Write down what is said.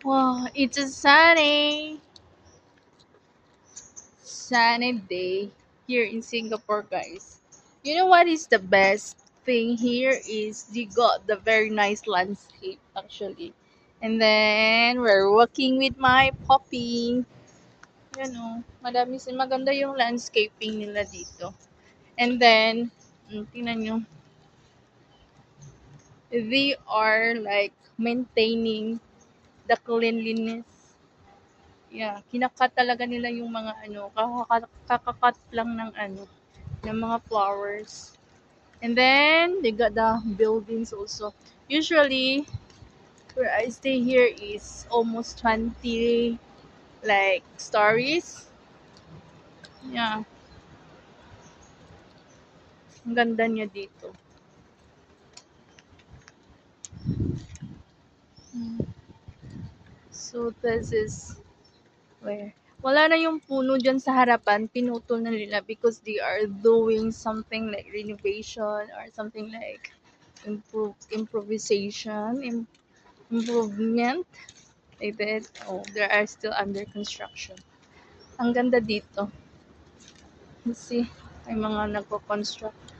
Wow, it's a sunny day here in Singapore, guys. You know what is the best thing here is they got the very nice landscape actually. And then we're walking with my puppy. You know, maganda yung landscaping nila dito. And then, tingnan nyo, they are like maintaining the cleanliness. Yeah, kinakat talaga nila yung mga kakakat lang ng ng mga flowers. And then they got the buildings also. Usually where I stay here is almost 20 like stories. Yeah, ang ganda niya dito. So this is where wala na yung puno dyan sa harapan, pinutol na nila because they are doing something like renovation or something like improvisation, improvement. They did. Oh, they are still under construction. Ang ganda dito. You see, may mga nagko-construct.